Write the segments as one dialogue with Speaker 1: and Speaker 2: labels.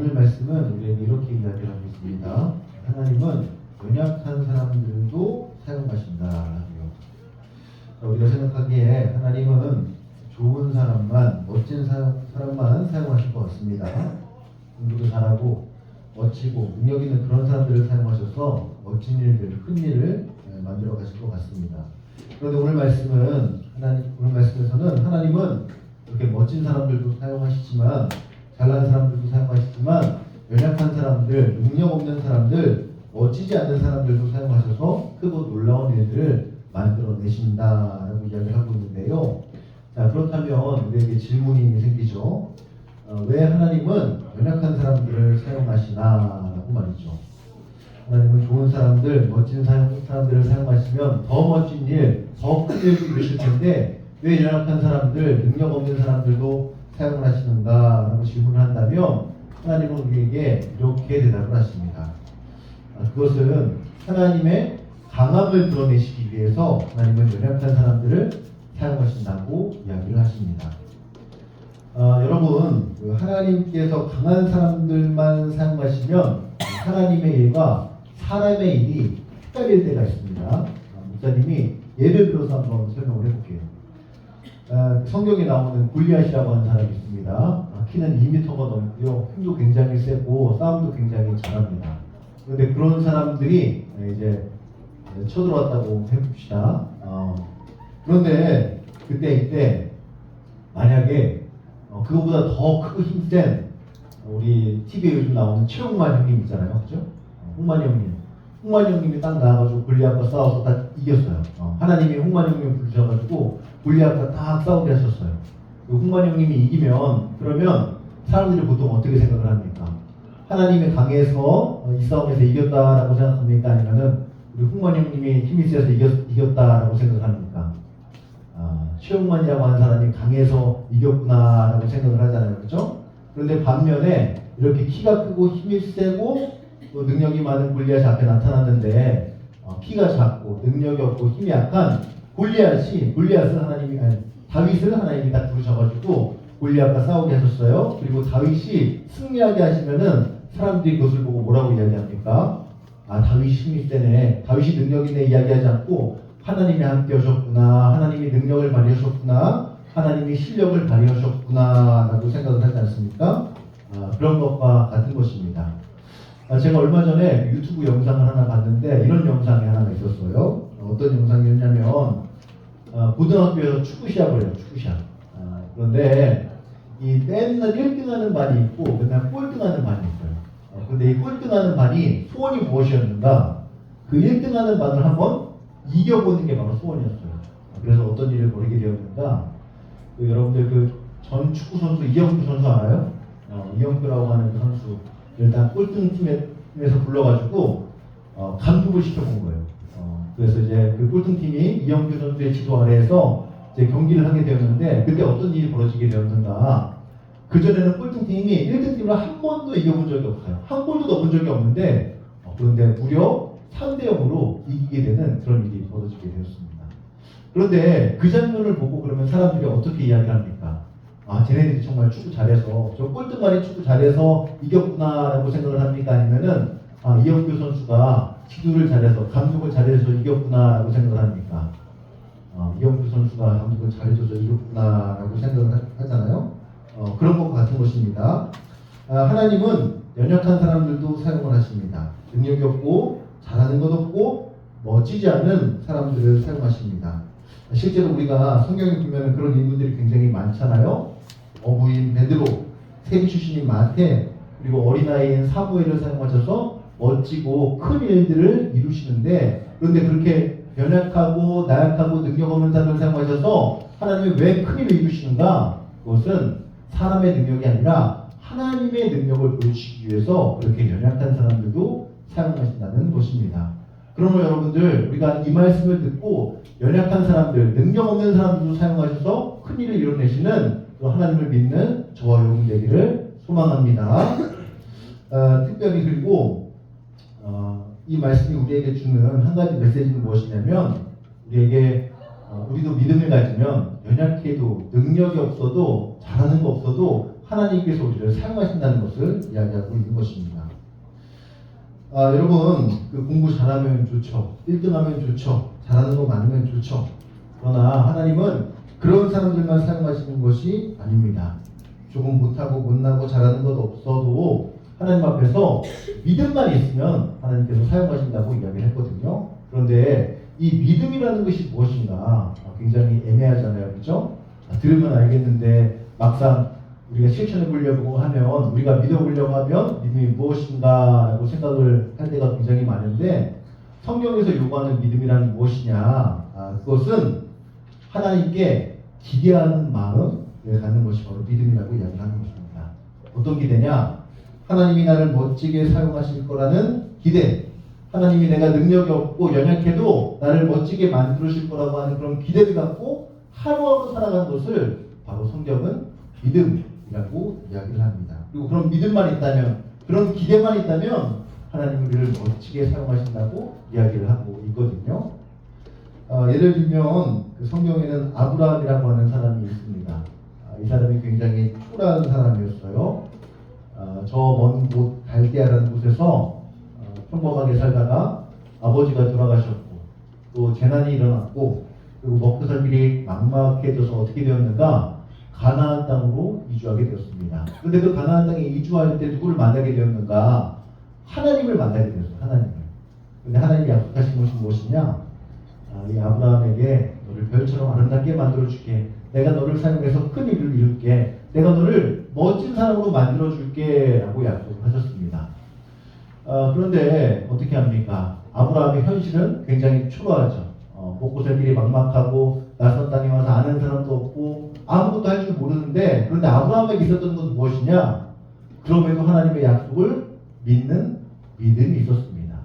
Speaker 1: 오늘 말씀은 우리에게 이렇게 이야기를 하고 있습니다. 하나님은 연약한 사람들도 사용하신다. 우리가 생각하기에 하나님은 좋은 사람만, 멋진 사람만 사용하실 것 같습니다. 공부도 잘하고 멋지고 능력 있는 그런 사람들을 사용하셔서 멋진 일들, 큰 일을 만들어 가실 것 같습니다. 그런데 오늘 말씀에서는 하나님은 이렇게 멋진 사람들도 사용하시지만, 잘난 사람들도 사용하시지만, 연약한 사람들, 능력 없는 사람들, 멋지지 않는 사람들도 사용하셔서 크고 놀라운 일들을 만들어내신다라고 이야기를 하고 있는데요. 자, 그렇다면 우리에게 질문이 생기죠. 왜 하나님은 연약한 사람들을 사용하시나라고 말이죠. 하나님은 좋은 사람들, 멋진 사람들을 사용하시면 더 멋진 일, 더 큰 일도 이루실 텐데 왜 연약한 사람들, 능력 없는 사람들도 사용을 하시는가라고 질문을 한다면 하나님은 우리에게 이렇게 대답을 하십니다. 그것은 하나님의 강함을 드러내시기 위해서 하나님은 연약한 사람들을 사용하신다고 이야기를 하십니다. 여러분, 하나님께서 강한 사람들만 사용하시면 하나님의 일과 사람의 일이 헷갈릴 때가 있습니다. 목사님이 예를 들어서 한번 설명을 해볼게요. 성경에 나오는 골리앗이라고 하는 사람이 있습니다. 키는 2m가 넘고요, 힘도 굉장히 세고 싸움도 굉장히 잘합니다. 그런데 그런 사람들이 이제 쳐들어왔다고 해봅시다. 그런데 이때 만약에 그거보다 더 크고 힘센 우리 TV에 요즘 나오는 최홍만 형님 있잖아요, 그죠? 홍만 형님이 딱 나와가지고 골리앗과 싸워서 다 이겼어요. 하나님이 홍만 형님 부르셔가지고 골리앗과 딱 싸우게 하셨어요. 홍만 형님이 이기면 그러면 사람들이 보통 어떻게 생각을 합니까? 하나님이 강해서 이 싸움에서 이겼다라고 생각합니까? 아니면은 우리 홍만 형님이 힘이 세서 이겼다라고 생각합니까? 최홍만이라고 하는 사람이 강해서 이겼구나라고 생각을 하잖아요, 그렇죠? 그런데 반면에 이렇게 키가 크고 힘이 세고 또 능력이 많은 골리앗이 앞에 나타났는데 키가 작고 능력이 없고 힘이 약한 다윗을 하나님이 딱 부르셔가지고 골리앗과 싸우게 하셨어요. 그리고 다윗이 승리하게 하시면은 사람들이 그것을 보고 뭐라고 이야기합니까? 다윗이 힘이 세네, 다윗이 능력 있네 이야기하지 않고 하나님이 함께 하셨구나, 하나님이 능력을 발휘하셨구나, 하나님이 실력을 발휘하셨구나 라고 생각을 하지 않습니까? 그런 것과 같은 것입니다. 제가 얼마 전에 유튜브 영상을 하나 봤는데 이런 영상이 하나 있었어요. 어떤 영상이었냐면 고등학교에서 축구 시합을 해요. 축구 시합. 그런데 이 맨날 1등하는 반이 있고 맨날 꼴등하는 반이 있어요. 그런데 이 꼴등하는 반이 소원이 무엇이었는가? 그 1등하는 반을 한번 이겨보는 게 바로 소원이었어요. 그래서 어떤 일을 벌이게 되었는가? 여러분들 전 축구 선수 이영표 선수 알아요? 이영표라고 하는 그 선수 일단 꼴등 팀에서 불러가지고 감독을 시켜본 거예요. 그래서 이제 그 꼴등 팀이 이영표 선수의 지도 아래에서 이제 경기를 하게 되었는데 그때 어떤 일이 벌어지게 되었는가? 그 전에는 꼴등 팀이 1등 팀을 한 번도 이겨본 적이 없어요. 한 골도 넣어본 적이 없는데 그런데 무려 3대0으로 이기게 되는 그런 일이 벌어지게 되었습니다. 그런데 그 장면을 보고 그러면 사람들이 어떻게 이야기를 합니까? 쟤네들이 정말 축구 잘해서, 저 꼴등만이 축구 잘해서 이겼구나라고 생각을 합니까? 아니면은 이영표 선수가 지도를 잘해서, 감독을 잘해서 이겼구나라고 생각을 합니까? 이영표 선수가 감독을 잘해줘서 이겼구나라고 생각을 하잖아요. 그런 것과 같은 것입니다. 하나님은 연약한 사람들도 사용을 하십니다. 능력이 없고 잘하는 것 없고 멋지지 않은 사람들을 사용하십니다. 실제로 우리가 성경에 보면 그런 인물들이 굉장히 많잖아요. 어부인 베드로, 세리 출신인 마태, 그리고 어린아이인 사무엘을 사용하셔서 멋지고 큰 일들을 이루시는데, 그런데 그렇게 연약하고 나약하고 능력 없는 사람을 사용하셔서 하나님이 왜 큰 일을 이루시는가? 그것은 사람의 능력이 아니라 하나님의 능력을 보여주시기 위해서 그렇게 연약한 사람들도 사용하신다는 것입니다. 그러면 여러분들, 우리가 이 말씀을 듣고 연약한 사람들, 능력 없는 사람들도 사용하셔서 큰 일을 이뤄내시는 또 하나님을 믿는 저와 여러분 되기를 소망합니다. 특별히 그리고 이 말씀이 우리에게 주는 한 가지 메시지는 무엇이냐면, 우리도 믿음을 가지면 연약해도 능력이 없어도 잘하는 거 없어도 하나님께서 우리를 사용하신다는 것을 이야기하고 있는 것입니다. 여러분, 공부 잘하면 좋죠. 1등하면 좋죠. 잘하는 거 많으면 좋죠. 그러나 하나님은 그런 사람들만 사용하시는 것이 아닙니다. 조금 못하고 못나고 잘하는 것 없어도 하나님 앞에서 믿음만 있으면 하나님께서 사용하신다고 이야기를 했거든요. 그런데 이 믿음이라는 것이 무엇인가 굉장히 애매하잖아요. 그렇죠? 들으면 알겠는데 막상 우리가 실천해 보려고 하면, 우리가 믿어보려고 하면 믿음이 무엇인가 라고 생각을 할 때가 굉장히 많은데, 성경에서 요구하는 믿음이란 무엇이냐, 그것은 하나님께 기대하는 마음을 갖는 것이 바로 믿음이라고 이야기하는 것입니다. 어떤 기대냐? 하나님이 나를 멋지게 사용하실 거라는 기대, 하나님이 내가 능력이 없고 연약해도 나를 멋지게 만들어줄 거라고 하는 그런 기대를 갖고 하루하루 살아가는 것을 바로 성경은 믿음이라고 이야기를 합니다. 그리고 그런 믿음만 있다면, 그런 기대만 있다면 하나님이 우리를 멋지게 사용하신다고 이야기를 하고 있거든요. 예를 들면 성경에는 아브라함이라고 하는 사람이 있습니다. 이 사람이 굉장히 초라한 사람이었어요. 저 먼 곳 갈대아라는 곳에서 평범하게 살다가 아버지가 돌아가셨고 또 재난이 일어났고, 그리고 먹고 살 길이 막막해져서 어떻게 되었는가, 가나안 땅으로 이주하게 되었습니다. 그런데 그 가나안 땅에 이주할 때 누구를 만나게 되었는가? 하나님을 만나게 되었어요. 하나님을. 근데 하나님이 약속하신 것이 무엇이냐? 이 아브라함에게 너를 별처럼 아름답게 만들어줄게. 내가 너를 사용해서 큰 일을 이룰게. 내가 너를 멋진 사람으로 만들어줄게 라고 약속을 하셨습니다. 그런데 어떻게 합니까? 아브라함의 현실은 굉장히 초라하죠. 먹고 살 길이 막막하고 낯선 땅에 와서 아는 사람도 없고 아무것도 할 줄 모르는데, 그런데 아브라함에게 있었던 것은 무엇이냐? 그럼에도 하나님의 약속을 믿는 믿음이 있었습니다.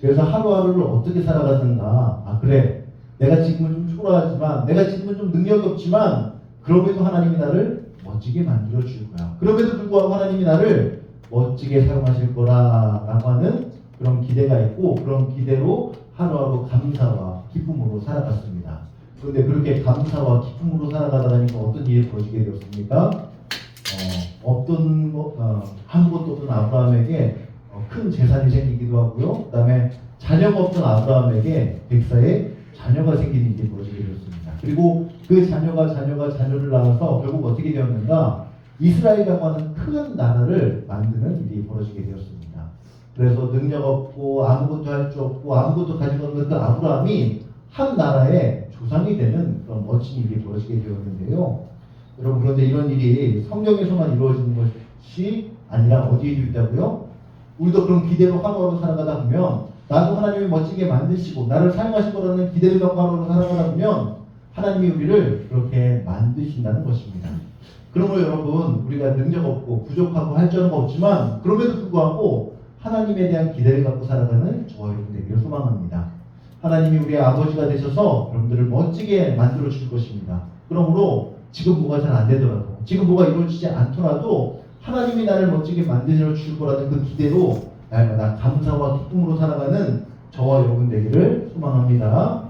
Speaker 1: 그래서 하루하루를 어떻게 살아갔는가? 그래, 내가 지금은 좀 초라하지만, 내가 지금은 좀 능력이 없지만 그럼에도 하나님이 나를 멋지게 만들어 줄 거야. 그럼에도 불구하고 하나님이 나를 멋지게 사용하실 거라라고 하는 그런 기대가 있고, 그런 기대로 하루하루 감사와 기쁨으로 살아갔습니다. 그런데 그렇게 감사와 기쁨으로 살아가다 보니까 어떤 일이 벌어지게 되었습니까? 아무것도 없던 아브라함에게 큰 재산이 생기기도 하고요. 그 다음에 자녀가 없던 아브라함에게 백사의 자녀가 생기는 일이 벌어지게 되었습니다. 그리고 그 자녀가 자녀를 낳아서 결국 어떻게 되었는가? 이스라엘이라고 하는 큰 나라를 만드는 일이 벌어지게 되었습니다. 그래서 능력 없고 아무것도 할 줄 없고 아무것도 가지고 없는 그 아브라함이 한 나라의 조상이 되는 그런 멋진 일이 벌어지게 되었는데요. 여러분, 그런데 이런 일이 성경에서만 이루어지는 것이 아니라 어디에도 있다고요? 우리도 그런 기대로 하루하루 살아가다 보면, 나도 하나님이 멋지게 만드시고 나를 사용하실 거라는 기대를 갖고 하루하루 살아가다 보면 하나님이 우리를 그렇게 만드신다는 것입니다. 그러므로 여러분, 우리가 능력 없고 부족하고 할 줄 아는 거 없지만 그럼에도 불구하고 하나님에 대한 기대를 갖고 살아가는 저와 여러분 되기를 소망합니다. 하나님이 우리의 아버지가 되셔서 여러분들을 멋지게 만들어 줄 것입니다. 그러므로 지금 뭐가 잘 안 되더라도, 지금 뭐가 이루어지지 않더라도 하나님이 나를 멋지게 만들어 줄 거라는 그 기대로 날마다 감사와 기쁨으로 살아가는 저와 여러분 되기를 소망합니다.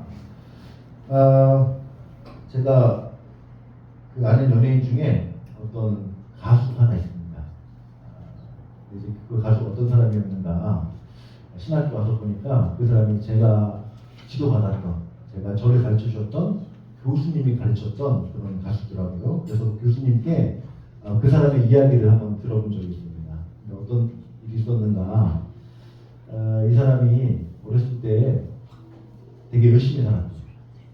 Speaker 1: 제가 그 아는 연예인 중에 어떤 가수가 하나 있습니다. 이제 그 가수가 어떤 사람이었는가, 신학교 와서 보니까 그 사람이 제가 지도받았던, 제가 저를 가르쳐 주셨던 교수님이 가르쳤던 그런 가수더라고요. 그래서 교수님께 그 사람의 이야기를 한번 들어본 적이 있습니다. 어떤 일이 있었는가, 이 사람이 어렸을 때 되게 열심히 살았어요.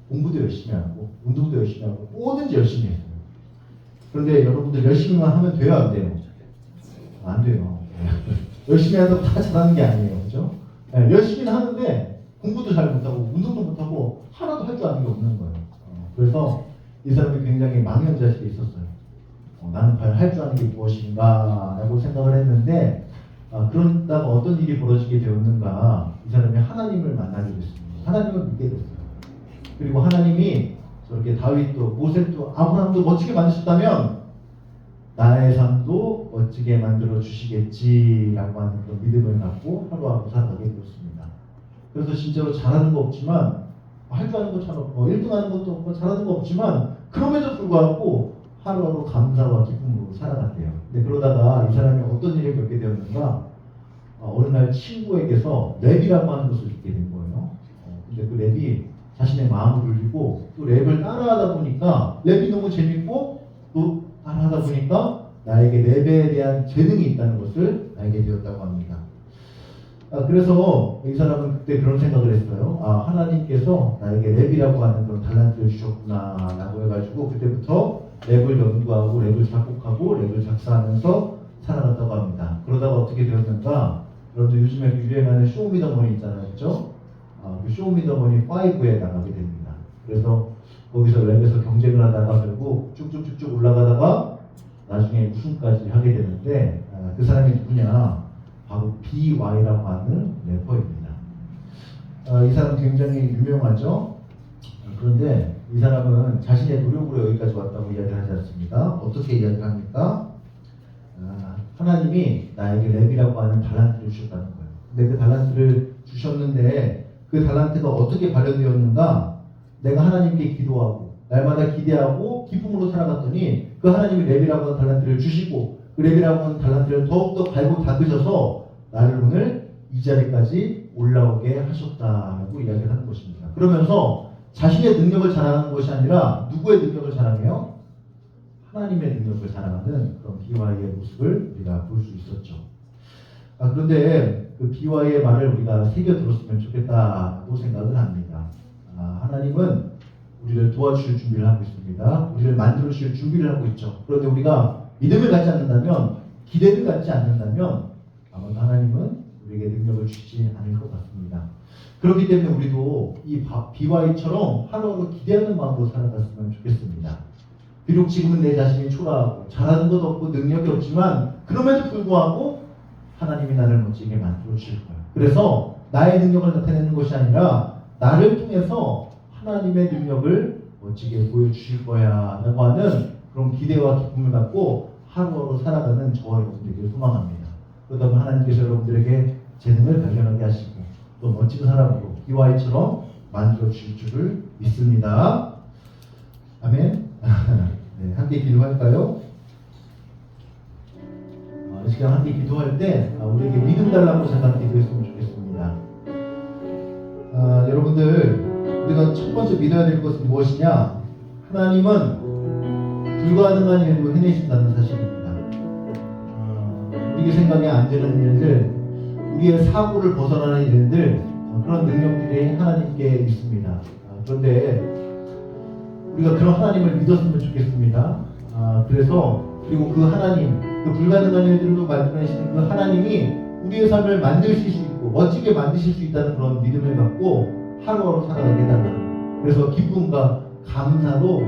Speaker 1: 공부도 열심히 하고 운동도 열심히 하고 뭐든지 열심히 했어요. 그런데 여러분들 열심히만 하면 돼요, 안 돼요? 안 돼요. 열심히 해서 다 잘하는 게 아니에요, 그죠? 열심히 하는데 공부도 잘 못하고 운동도 못하고 하나도 할 줄 아는 게 없는 거예요. 그래서 이 사람이 굉장히 망연자실에 있었어요. 나는 과연 할 줄 아는 게 무엇인가 라고 생각을 했는데, 그러다가 어떤 일이 벌어지게 되었는가, 이 사람이 하나님을 만나게 됐습니다. 하나님을 믿게 됐어요. 그리고 하나님이 저렇게 다윗도 모세도 아브라함도 멋지게 만드셨다면 나의 삶도 멋지게 만들어 주시겠지라고 하는 그런 믿음을 갖고 하루하루 살아가게 되었습니다. 그래서 진짜로 잘하는 거 없지만, 할 줄 아는 것처럼 1등 하는 것도 없고 잘하는 거 없지만 그럼에도 불구하고 하루하루 감사와 기쁨으로 살아갔대요. 근데 그러다가 이 사람이 어떤 일을 겪게 되었는가? 어느 날 친구에게서 랩이라고 하는 것을 듣게 된 거예요. 근데 그 랩이 자신의 마음을 울리고 또 랩을 따라하다 보니까 랩이 너무 재밌고 또 따라하다 보니까 나에게 랩에 대한 재능이 있다는 것을 알게 되었다고 합니다. 그래서 이 사람은 그때 그런 생각을 했어요. 하나님께서 나에게 랩이라고 하는 그런 달란트를 주셨구나 라고 해가지고 그때부터 랩을 연구하고 랩을 작곡하고 랩을 작사하면서 살아갔다고 합니다. 그러다가 어떻게 되었는가? 여러분들 요즘에 유행하는 쇼미더머니 있잖아요. 그죠? 그 쇼미더머니 5에 나가게 됩니다. 그래서 거기서 랩에서 경쟁을 하다가 결국 쭉쭉쭉쭉 올라가다가 나중에 우승까지 하게 되는데 그 사람이 누구냐? 바로 BY라고 하는 래퍼입니다. 이 사람 굉장히 유명하죠? 그런데 이 사람은 자신의 노력으로 여기까지 왔다고 이야기하지 않습니다. 어떻게 이야기합니까? 하나님이 나에게 랩이라고 하는 달란트를 주셨다는 거예요. 근데 그 달란트를 주셨는데 그 달란트가 어떻게 발현되었는가? 내가 하나님께 기도하고 날마다 기대하고 기쁨으로 살아갔더니 그 하나님이 랩이라고 하는 달란트를 주시고 그 랩이라고 하는 달란트를 더욱더 갈고 닦으셔서 나를 오늘 이 자리까지 올라오게 하셨다라고 이야기를 하는 것입니다. 그러면서 자신의 능력을 자랑하는 것이 아니라 누구의 능력을 자랑해요? 하나님의 능력을 자랑하는 그런 BY의 모습을 우리가 볼 수 있었죠. 그런데 그 BY의 말을 우리가 새겨 들었으면 좋겠다고 생각을 합니다. 하나님은 우리를 도와주실 준비를 하고 있습니다. 우리를 만들어 주실 준비를 하고 있죠. 그런데 우리가 믿음을 갖지 않는다면, 기대를 갖지 않는다면 아마 하나님은 우리에게 능력을 주지 않을 것 같습니다. 그렇기 때문에 우리도 이 BY처럼 하루하루 기대하는 마음으로 살아갔으면 좋겠습니다. 비록 지금은 내 자신이 초라하고 잘하는 것도 없고 능력이 없지만 그럼에도 불구하고 하나님이 나를 멋지게 만들어 주실 거예요. 그래서 나의 능력을 나타내는 것이 아니라 나를 통해서 하나님의 능력을 멋지게 보여주실 거야 라고 하는 그런 기대와 기쁨을 갖고 하루하루 살아가는 저와 여러분들에게 소망합니다. 그러다 보면 하나님께서 여러분들에게 재능을 발견하게 하시고 또 멋진 사람으로 BY처럼 만들어 주실 줄을 믿습니다. 아멘. 네, 함께 기도할까요? 이 시간 함께 기도할 때 우리에게 믿음 달라고 잠깐 기도했으면 좋겠습니다. 여러분들, 우리가 첫 번째 믿어야 될 것은 무엇이냐? 하나님은 불가능한 일도 해내신다는 사실입니다. 우리 생각에 안 되는 일들, 우리의 사고를 벗어나는 일들, 그런 능력들이 하나님께 있습니다. 그런데 우리가 그런 하나님을 믿었으면 좋겠습니다. 그래서 그리고 그 하나님, 그 불가능한 일들도 만들어내시는 그 하나님이 우리의 삶을 만드실 수 있고 멋지게 만드실 수 있다는 그런 믿음을 갖고 하루하루 살아가게 해달라고, 그래서 기쁨과 감사로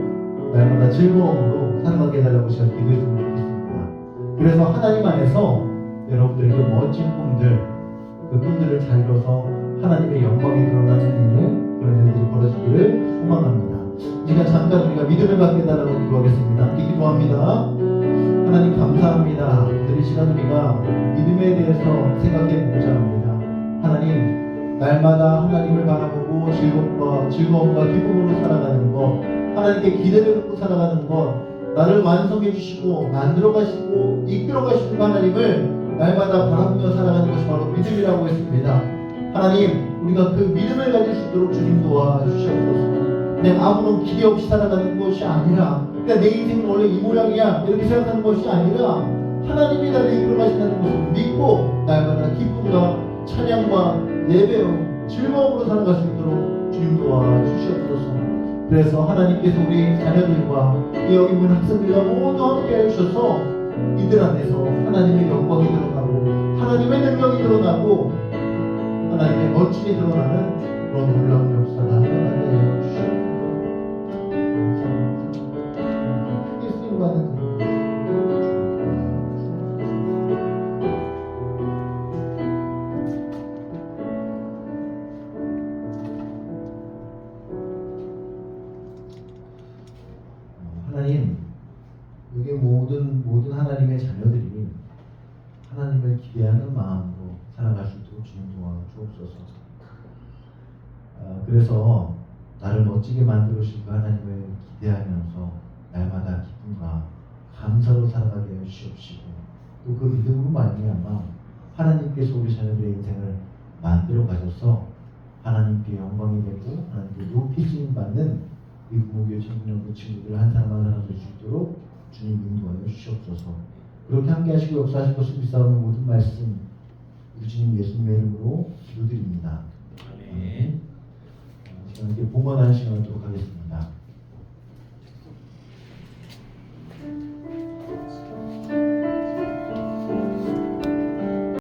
Speaker 1: 날마다 즐거움으로 살아가게 해달라고 제가 기도했으면 좋겠습니다. 그래서 하나님 안에서 여러분들의 그 멋진 꿈들, 그 꿈들을 잘 이뤄서 하나님의 영광이 드러나는 일을, 그런 일들이 벌어지기를 소망합니다. 이 시간 잠깐 우리가 믿음을 갖게 해달라고 기도하겠습니다. 함께 기도합니다. 하나님 감사합니다. 오늘 이 시간 우리가 믿음에 대해서 생각해 보고자 합니다. 하나님, 날마다 하나님을 바라보고 즐거움과 기쁨으로 살아가는 것, 하나님께 기대를 갖고 살아가는 것, 나를 완성해 주시고 만들어 가시고 이끌어 가시는 하나님을 날마다 바라보며 살아가는 것이 바로 믿음이라고 했습니다. 하나님, 우리가 그 믿음을 가질 수 있도록 주님 도와주시옵소서. 그냥 아무런 기대 없이 살아가는 것이 아니라, 그냥 내 인생은 원래 이 모양이야 이렇게 생각하는 것이 아니라 하나님이 나를 이끌어 가신다는 것을 믿고 날마다 기쁨과 찬양과 예배로 즐거움으로 살아갈 수 있도록 주님 도와주시옵소서. 그래서 하나님께서 우리 자녀들과 여기 있는 학생들과 모두 함께 해주셔서 이들 안에서 하나님의 영광이 드러나고 하나님의 능력이 드러나고 하나님의 멋짐이 드러나는 그런 놀라운 역사가 하나님의 주시옵소서. 크게 쓰임받는 하나님, 여기 모든 하나님의 자녀들이 하나님을 기대하는 마음으로 살아갈 수 있도록 주님 도와주옵소서. 그래서 나를 멋지게 만들어 주신 그 하나님을 기대하면서 날마다 기쁨 기쁨과 감사로 살아가게 하여 주옵시고 또 그 믿음으로 말미암아 하나님께서 우리 자녀들의 인생을 만들어 가셔서 하나님께 영광이 되고 하나님께 높이 쓰임 받는 이 부모교회 청년부 친구들 한 사람 한 사람 될 수 있도록 주님 인도하여 주시옵소서. 그렇게 함께 하시고 역사하실 것을 믿사오는 모든 말씀 우리 주님 예수님의 이름으로 기도드립니다.
Speaker 2: 아멘.
Speaker 1: 시간 함께 봉헌하는 시간을 갖도록 하겠습니다.